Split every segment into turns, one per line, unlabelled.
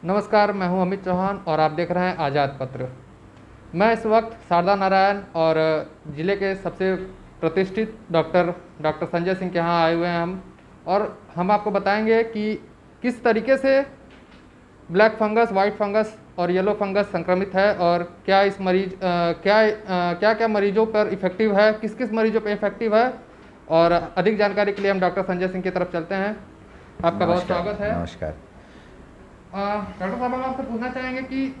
नमस्कार, मैं हूं अमित चौहान और आप देख रहे हैं आज़ाद पत्र। मैं इस वक्त शारदा नारायण और ज़िले के सबसे प्रतिष्ठित डॉक्टर डॉक्टर संजय सिंह के यहाँ आए हुए हैं और हम आपको बताएंगे कि किस तरीके से ब्लैक फंगस, वाइट फंगस और येलो फंगस संक्रमित है और क्या इस मरीज क्या क्या मरीजों पर इफ़ेक्टिव है, किस किस मरीजों पर इफ़ेक्टिव है। और अधिक जानकारी के लिए हम डॉक्टर संजय सिंह की तरफ चलते हैं। आपका बहुत
नमस्कार।
स्वागत है।
नमस्कार।
डॉक्टर साहब, हम आपसे पूछना चाहेंगे कि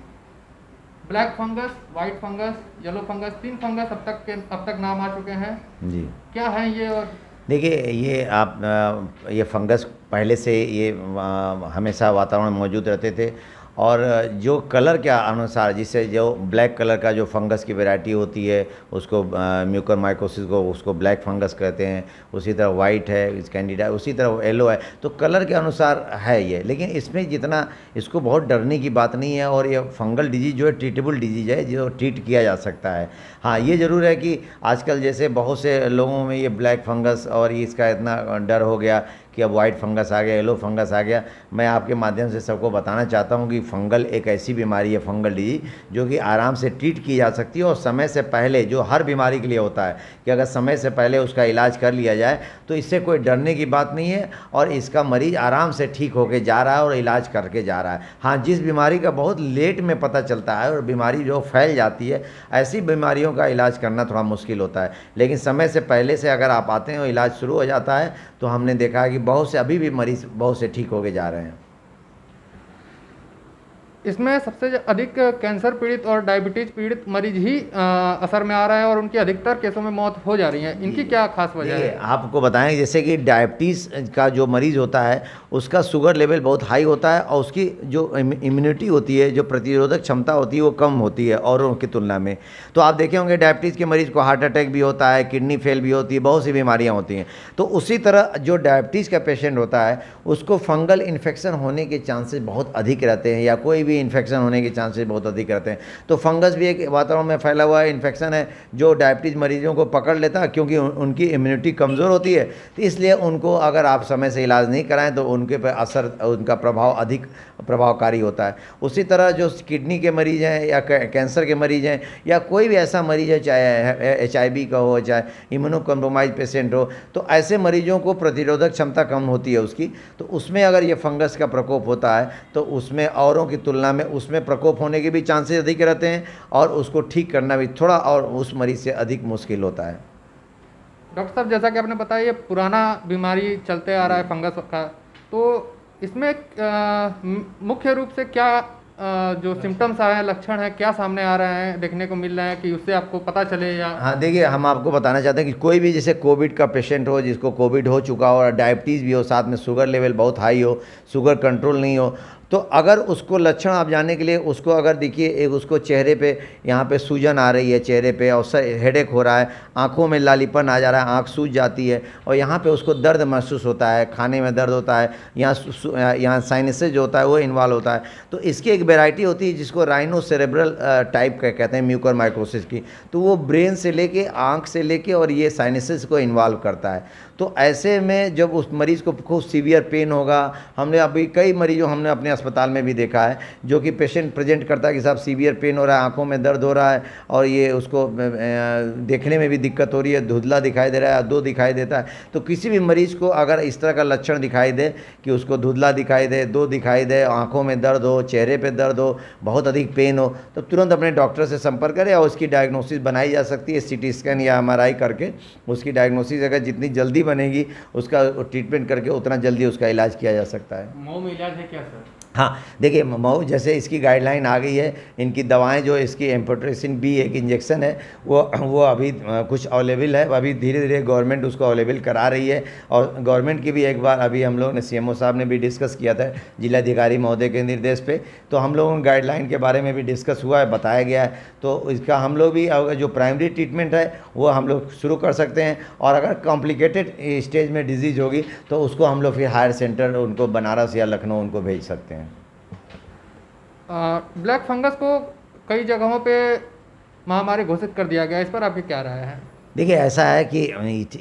black fungus, white fungus, yellow fungus, 3 fungus अब तक नाम आ चुके हैं।
जी,
क्या है ये और
देखिए ये ये फंगस पहले से ये हमेशा वातावरण में मौजूद रहते थे। और जो कलर के अनुसार, जिससे जो ब्लैक कलर का जो फंगस की वैरायटी होती है उसको म्यूकरमाइकोसिस को उसको ब्लैक फंगस कहते हैं। उसी तरह वाइट है कैंडिडा, उसी तरह येलो है। तो कलर के अनुसार है ये, लेकिन इसमें जितना इसको बहुत डरने की बात नहीं है। और ये फंगल डिजीज जो है ट्रीटेबल डिजीज है, जो ट्रीट किया जा सकता है। हाँ, ये ज़रूर है कि आजकल जैसे बहुत से लोगों में ये ब्लैक फंगस और ये इसका इतना डर हो गया कि अब वाइट फंगस आ गया, येलो फंगस आ गया। मैं आपके माध्यम से सबको बताना चाहता हूँ कि फंगल एक ऐसी बीमारी है, फंगल डिजीज, जो कि आराम से ट्रीट की जा सकती है। और समय से पहले, जो हर बीमारी के लिए होता है कि अगर समय से पहले उसका इलाज कर लिया जाए तो इससे कोई डरने की बात नहीं है। और इसका मरीज आराम से ठीक होके जा रहा है और इलाज करके जा रहा है। हाँ, जिस बीमारी का बहुत लेट में पता चलता है और बीमारी जो फैल जाती है, ऐसी बीमारियों का इलाज करना थोड़ा मुश्किल होता है। लेकिन समय से पहले से अगर आप आते हैं और इलाज शुरू हो जाता है तो हमने देखा है कि बहुत से अभी भी मरीज बहुत से ठीक होके जा रहे हैं।
इसमें सबसे अधिक कैंसर पीड़ित और डायबिटीज पीड़ित मरीज ही असर में आ रहे हैं और उनकी अधिकतर केसों में मौत हो जा रही है। इनकी क्या खास वजह
देखिए,
है?
आपको बताएं जैसे कि डायबिटीज़ का जो मरीज़ होता है उसका शुगर लेवल बहुत हाई होता है और उसकी जो इम्यूनिटी होती है, जो प्रतिरोधक क्षमता होती है, वो कम होती है औरों की तुलना में। तो आप देखे होंगे डायबिटीज़ के मरीज़ को हार्ट अटैक भी होता है, किडनी फेल भी होती है, बहुत सी बीमारियां होती हैं। तो उसी तरह जो डायबिटीज़ का पेशेंट होता है उसको फंगल इन्फेक्शन होने के चांसेस बहुत अधिक रहते हैं, या कोई भी इन्फेक्शन होने के चांसेस बहुत अधिक रहते हैं। तो फंगस भी एक वातावरण में फैला हुआ इन्फेक्शन है जो डायबिटीज़ मरीजों को पकड़ लेता है, क्योंकि उनकी इम्यूनिटी कमज़ोर होती है। तो इसलिए उनको अगर आप समय से इलाज नहीं कराएं तो उनके पर असर, उनका प्रभाव अधिक प्रभावकारी होता है। उसी तरह जो किडनी के मरीज़ हैं या कैंसर के मरीज़ हैं या कोई भी ऐसा मरीज़ है, चाहे HIV का हो, चाहे इम्यूनो कम्प्रोमाइज पेशेंट हो, तो ऐसे मरीजों को प्रतिरोधक क्षमता कम होती है उसकी। तो उसमें अगर ये फंगस का प्रकोप होता है तो उसमें औरों की तुलना में उसमें प्रकोप होने के भी चांसेस अधिक रहते हैं और उसको ठीक करना भी थोड़ा और उस मरीज से अधिक मुश्किल होता है।
डॉक्टर साहब, जैसा कि आपने बताया ये पुराना बीमारी चलते आ रहा है फंगस का, तो इसमें मुख्य रूप से क्या जो सिम्टम्स आए हैं, लक्षण हैं, क्या सामने आ रहे हैं, देखने को मिल रहे हैं कि उससे आपको पता चले या
हाँ, देखिए हम आपको बताना चाहते हैं कि कोई भी जैसे कोविड का पेशेंट हो, जिसको कोविड हो चुका हो और डायबिटीज़ भी हो, साथ में शुगर लेवल बहुत हाई हो, शुगर कंट्रोल नहीं हो, तो अगर उसको लक्षण आप जानने के लिए उसको अगर देखिए, एक उसको चेहरे पे यहाँ पे सूजन आ रही है चेहरे पे, और हेडेक हो रहा है, आंखों में लालीपन आ जा रहा है, आंख सूज जाती है, और यहाँ पे उसको दर्द महसूस होता है, खाने में दर्द होता है, यहाँ साइनसेज जो होता है वो इन्वॉल्व होता है। तो इसकी एक वेराइटी होती है जिसको राइनो सेरेब्रल टाइप का कहते हैं, म्यूकर माइकोसिस की। तो वो ब्रेन से लेके, आंख से लेके और ये साइनसेस को इन्वॉल्व करता है। तो ऐसे में जब उस मरीज़ को खूब सीवियर पेन होगा, हमने अभी कई मरीजों हमने अपने अस्पताल में भी देखा है जो कि पेशेंट प्रेजेंट करता है कि साहब सीवियर पेन हो रहा है, आंखों में दर्द हो रहा है और ये उसको देखने में भी दिक्कत हो रही है, धुंधला दिखाई दे रहा है, दो दिखाई देता है। तो किसी भी मरीज़ को अगर इस तरह का लक्षण दिखाई दे कि उसको धुंधला दिखाई दे, दो दिखाई दे, आंखों में दर्द हो, चेहरे पे दर्द हो, बहुत अधिक पेन हो, तो तुरंत अपने डॉक्टर से संपर्क करें और उसकी डायग्नोसिस बनाई जा सकती है CT स्कैन या MRI करके। उसकी डायग्नोसिस अगर जितनी जल्दी बनेगी उसका ट्रीटमेंट करके उतना जल्दी उसका इलाज किया जा सकता है।
मऊ में इलाज है क्या सर?
हाँ, देखिए मऊ जैसे इसकी गाइडलाइन आ गई है, इनकी दवाएं जो इसकी एम्फोटेरेसिन B एक इंजेक्शन है वो अभी कुछ अवेलेबल है। अभी धीरे धीरे गवर्नमेंट उसको अवेलेबल करा रही है। और गवर्नमेंट की भी एक बार अभी हम लोग ने CMO साहब ने भी डिस्कस किया था जिलाधिकारी महोदय के निर्देश पे, तो हम लोगों ने गाइडलाइन के बारे में भी डिस्कस हुआ है, बताया गया है। तो इसका हम लोग भी जो प्राइमरी ट्रीटमेंट है वो हम लोग शुरू कर सकते हैं। और अगर कॉम्प्लिकेटेड स्टेज में डिजीज़ होगी तो उसको हम लोग फिर हायर सेंटर उनको बनारस या लखनऊ उनको भेज सकते हैं।
ब्लैक फंगस को कई जगहों पे महामारी घोषित कर दिया गया, इस पर आपकी क्या राय है?
देखिए ऐसा है कि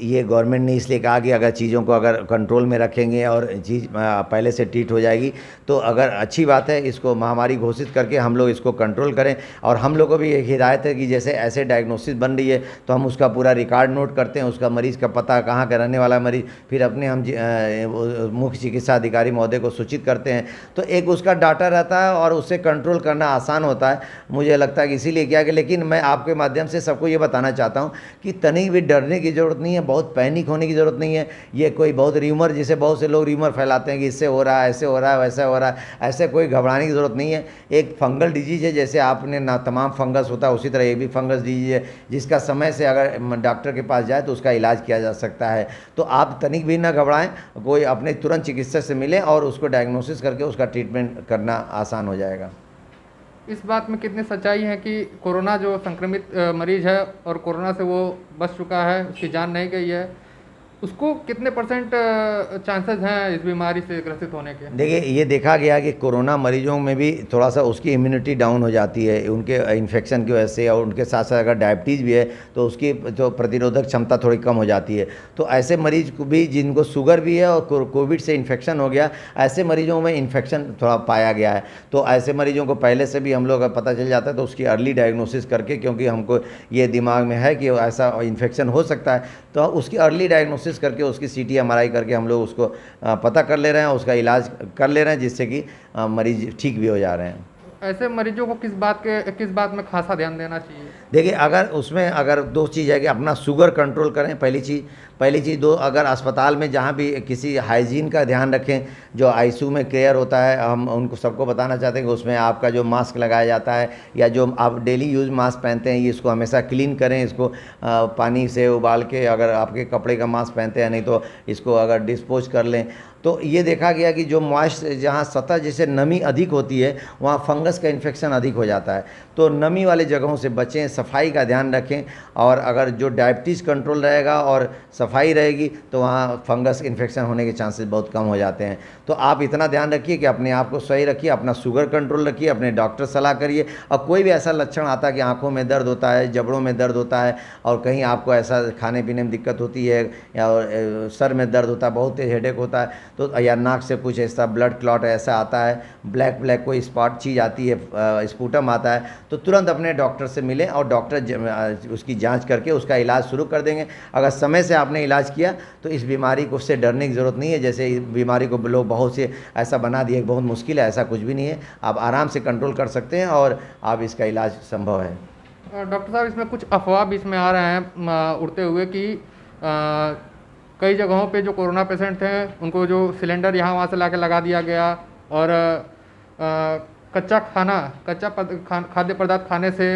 ये गवर्नमेंट ने इसलिए कहा कि अगर चीज़ों को अगर कंट्रोल में रखेंगे और चीज़ पहले से ट्रीट हो जाएगी तो अगर अच्छी बात है, इसको महामारी घोषित करके हम लोग इसको कंट्रोल करें। और हम लोग को भी एक हिदायत है कि जैसे ऐसे डायग्नोसिस बन रही है तो हम उसका पूरा रिकॉर्ड नोट करते हैं, उसका मरीज़ का पता, कहाँ का रहने वाला मरीज़, फिर अपने हम मुख्य चिकित्सा अधिकारी महोदय को सूचित करते हैं। तो एक उसका डाटा रहता है और उससे कंट्रोल करना आसान होता है, मुझे लगता है कि इसीलिए किया गया। लेकिन मैं आपके माध्यम से सबको ये बताना चाहता हूँ कि तनिक भी डरने की ज़रूरत नहीं है, बहुत पैनिक होने की ज़रूरत नहीं है। ये कोई बहुत र्यूमर, जैसे बहुत से लोग र्यूमर फैलाते हैं कि इससे हो रहा है, ऐसे हो रहा है, वैसा हो रहा है, ऐसे कोई घबराने की ज़रूरत नहीं है। एक फंगल डिजीज़ है, जैसे आपने ना तमाम फंगस होता है उसी तरह ये भी फंगस डिजीज़ है, जिसका समय से अगर डॉक्टर के पास जाए तो उसका इलाज किया जा सकता है। तो आप तनिक भी ना घबराएं, कोई अपने तुरंत चिकित्सक से मिलें और उसको डायग्नोसिस करके उसका ट्रीटमेंट करना आसान हो जाएगा।
इस बात में कितनी सच्चाई है कि कोरोना जो संक्रमित मरीज है और कोरोना से वो बच चुका है, उसकी जान नहीं गई है, उसको कितने परसेंट चांसेस हैं इस बीमारी से ग्रसित होने के?
देखिए ये देखा गया कि कोरोना मरीजों में भी थोड़ा सा उसकी इम्यूनिटी डाउन हो जाती है उनके इन्फेक्शन की वजह से, और उनके साथ साथ अगर डायबिटीज़ भी है तो उसकी जो प्रतिरोधक क्षमता थोड़ी कम हो जाती है। तो ऐसे मरीज को भी जिनको शुगर भी है और कोविड से इन्फेक्शन हो गया, ऐसे मरीजों में इन्फेक्शन थोड़ा पाया गया है। तो ऐसे मरीजों को पहले से भी हम लोग पता चल जाता है तो उसकी अर्ली डायग्नोसिस करके, क्योंकि हमको ये दिमाग में है कि ऐसा इन्फेक्शन हो सकता है, तो उसकी अर्ली डायग्नोसिस करके उसकी CT MRI करके हम लोग उसको पता कर ले रहे हैं, उसका इलाज कर ले रहे हैं, जिससे कि मरीज ठीक भी हो जा रहे हैं।
ऐसे मरीजों को किस बात में खासा ध्यान देना चाहिए?
देखिए अगर दो चीज़ है कि अपना शुगर कंट्रोल करें, पहली चीज़। दो, अगर अस्पताल में जहाँ भी किसी हाइजीन का ध्यान रखें, जो ICU में केयर होता है, हम उनको सबको बताना चाहते हैं कि उसमें आपका जो मास्क लगाया जाता है या जो आप डेली यूज़ मास्क पहनते हैं, ये इसको हमेशा क्लीन करें, इसको पानी से उबाल के, अगर आपके कपड़े का मास्क पहनते हैं नहीं तो इसको अगर डिस्पोज कर लें। तो ये देखा गया कि जो मॉइस्ट, जहाँ सतह जैसे नमी अधिक होती है वहाँ फंगस का इन्फेक्शन अधिक हो जाता है। तो नमी वाले जगहों से बचें, सफाई का ध्यान रखें, और अगर जो डायबिटीज़ कंट्रोल रहेगा और सफाई रहेगी तो वहाँ फंगस इन्फेक्शन होने के चांसेस बहुत कम हो जाते हैं। तो आप इतना ध्यान रखिए कि अपने आप को सही रखिए, अपना शुगर कंट्रोल रखिए, अपने डॉक्टर सलाह करिए। और कोई भी ऐसा लक्षण आता है कि आँखों में दर्द होता है, जबड़ों में दर्द होता है, और कहीं आपको ऐसा खाने पीने में दिक्कत होती है, या सर में दर्द होता है, बहुत तेज हेडेक होता है, तो या नाक से कुछ ऐसा ब्लड क्लॉट ऐसा आता है, ब्लैक कोई स्पॉट चीज़ आती है, स्पूटम आता है, तो तुरंत अपने डॉक्टर से मिलें और डॉक्टर उसकी जांच करके उसका इलाज शुरू कर देंगे। अगर समय से आपने इलाज किया तो इस बीमारी को से डरने की ज़रूरत नहीं है। जैसे इस बीमारी को लोग बहुत से ऐसा बना दिए बहुत मुश्किल है, ऐसा कुछ भी नहीं है, आप आराम से कंट्रोल कर सकते हैं और आप इसका इलाज संभव है।
डॉक्टर साहब, इसमें कुछ अफवाह बीच में आ रहे हैं उड़ते हुए कि कई जगहों पे जो कोरोना पेशेंट थे उनको जो सिलेंडर यहाँ वहाँ से ला के लगा दिया गया, और खाद्य पदार्थ खाने से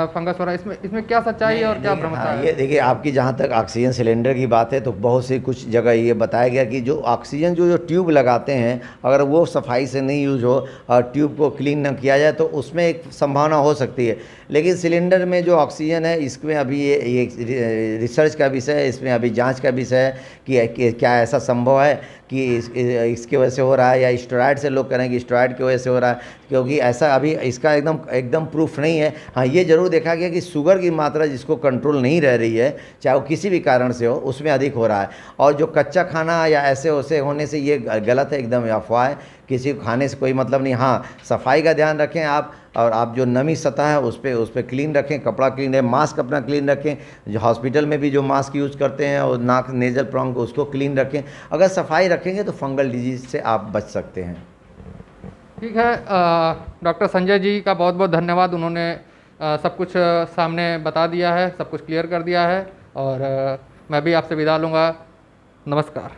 फंगस हो रहा है। इसमें क्या सच्चाई है और क्या भ्रमता है?
ये देखिए, आपकी जहाँ तक ऑक्सीजन सिलेंडर की बात है तो बहुत सी कुछ जगह ये बताया गया कि जो ऑक्सीजन जो ट्यूब लगाते हैं, अगर वो सफाई से नहीं यूज हो और ट्यूब को क्लीन न किया जाए तो उसमें एक संभावना हो सकती है। लेकिन सिलेंडर में जो ऑक्सीजन है, इसमें अभी ये रिसर्च का विषय है, इसमें अभी जाँच का विषय है कि क्या ऐसा संभव है कि इसकी वजह से हो रहा है, या स्टेरॉइड से लोग करें कि स्टेरॉइड की वजह से हो रहा है, क्योंकि ऐसा अभी इसका एकदम प्रूफ नहीं है। हाँ, ये ज़रूर देखा गया कि शुगर की मात्रा जिसको कंट्रोल नहीं रह रही है, चाहे वो किसी भी कारण से हो, उसमें अधिक हो रहा है। और जो कच्चा खाना या ऐसे वैसे होने से ये गलत है, एकदम अफवाह है, किसी को खाने से कोई मतलब नहीं। हाँ, सफाई का ध्यान रखें आप, और आप जो नमी सतह है उस पर क्लीन रखें, कपड़ा क्लीन रखें, मास्क अपना क्लीन रखें, जो हॉस्पिटल में भी जो मास्क यूज़ करते हैं और नाक नेजल प्रॉन्ग उसको क्लीन रखें। अगर सफाई रखेंगे तो फंगल डिजीज़ से आप बच सकते हैं।
ठीक है, डॉक्टर संजय जी का बहुत बहुत धन्यवाद। उन्होंने सब कुछ सामने बता दिया है, सब कुछ क्लियर कर दिया है, और मैं भी आपसे विदा लूँगा। नमस्कार।